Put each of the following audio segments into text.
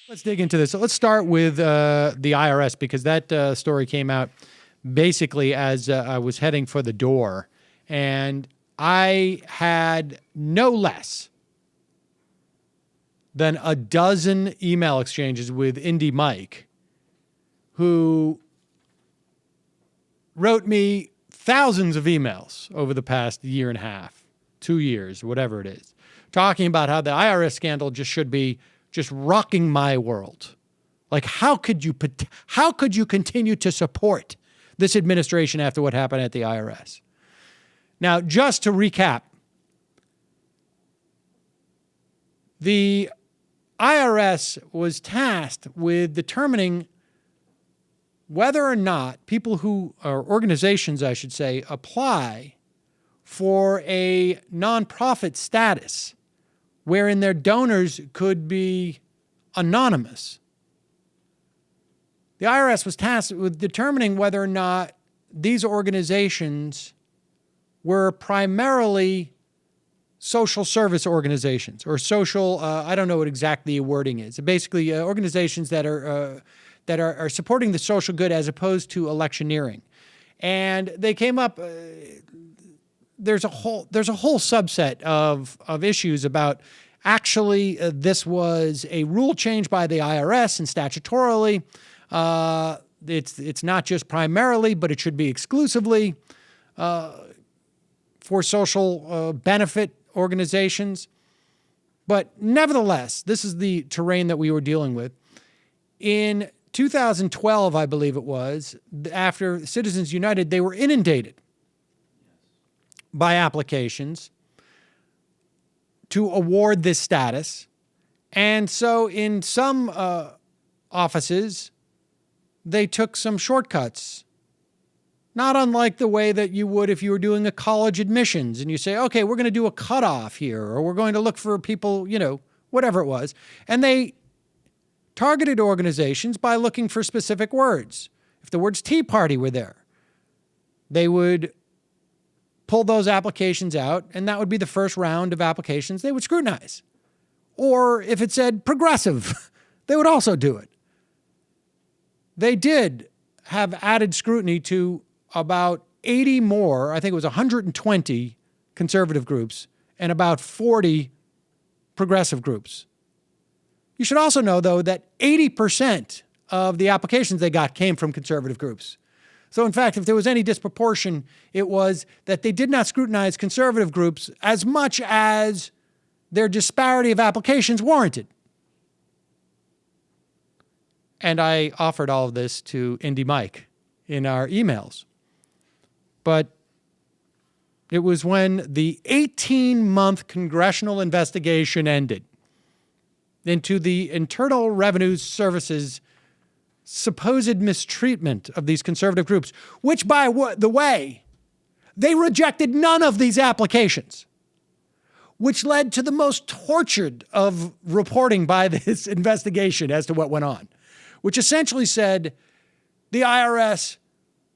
Let's dig into this. So let's start with the IRS, because that story came out basically as I was heading for the door. And I had no less than a dozen email exchanges with Indy Mike, who wrote me thousands of emails over the past year and a half, 2 years, whatever it is, talking about how the IRS scandal just should be just rocking my world. Like, how could you continue to support this administration after what happened at the IRS? Now, just to recap, the IRS was tasked with determining whether or not people who, or organizations, I should say, apply for a nonprofit status wherein their donors could be anonymous. The IRS was tasked with determining whether or not these organizations were primarily social service organizations or social, I don't know what exactly the wording is. Basically, organizations that are supporting the social good as opposed to electioneering. And they came up, there's a whole subset of issues about actually this was a rule change by the IRS, and statutorily it's not just primarily, but it should be exclusively for social benefit organizations. But nevertheless, this is the terrain that we were dealing with. In 2012, I believe it was, after Citizens United, they were inundated by applications to award this status. And so in some offices, they took some shortcuts, not unlike the way that you would if you were doing a college admissions and you say, okay, we're going to do a cutoff here, or we're going to look for people, whatever it was. And they targeted organizations by looking for specific words. If the words Tea Party were there, they would pull those applications out, and that would be the first round of applications they would scrutinize. Or if it said progressive, they would also do it. They did have added scrutiny to about 80 more, I think it was 120 conservative groups and about 40 progressive groups. You should also know, though, that 80% of the applications they got came from conservative groups. So, in fact, if there was any disproportion, it was that they did not scrutinize conservative groups as much as their disparity of applications warranted. And I offered all of this to Indy Mike in our emails. But it was when the 18-month congressional investigation ended into the Internal Revenue Service's supposed mistreatment of these conservative groups, which, by the way, they rejected none of these applications, which led to the most tortured of reporting by this investigation as to what went on, which essentially said the IRS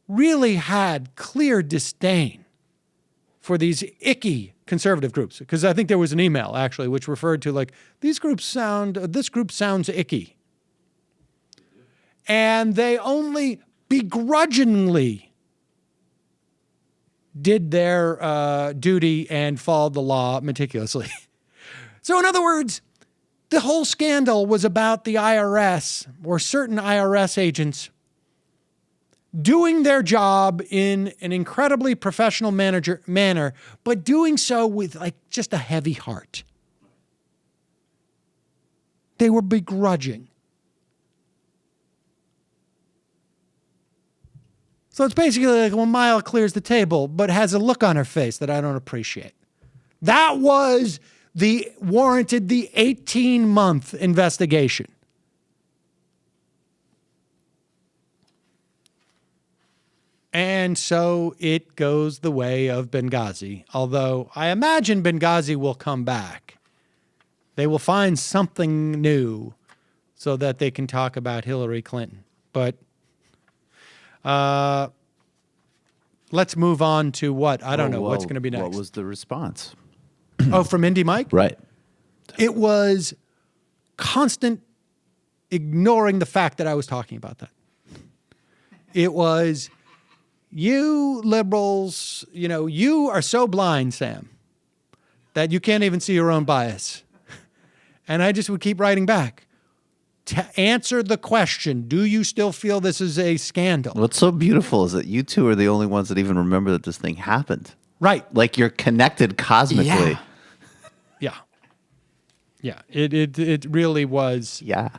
really had clear disdain for these icky conservative groups. Because I think there was an email, actually, which referred to, like, this group sounds icky. And they only begrudgingly did their duty and followed the law meticulously. So in other words, the whole scandal was about the IRS or certain IRS agents doing their job in an incredibly professional manner, but doing so with just a heavy heart. They were begrudging. So it's basically like when Maya clears the table, but has a look on her face that I don't appreciate. That was warranted the 18-month investigation. And so it goes the way of Benghazi, although I imagine Benghazi will come back. They will find something new so that they can talk about Hillary Clinton. But let's move on to what? I don't know what's going to be next. What was the response? Oh, from Indy Mike? Right. It was constant ignoring the fact that I was talking about that. It was, you liberals, you are so blind, Sam, that you can't even see your own bias. And I just would keep writing back. To answer the question, do you still feel this is a scandal? What's so beautiful is that you two are the only ones that even remember that this thing happened. Right. Like you're connected cosmically. Yeah. Yeah. It really was. Yeah.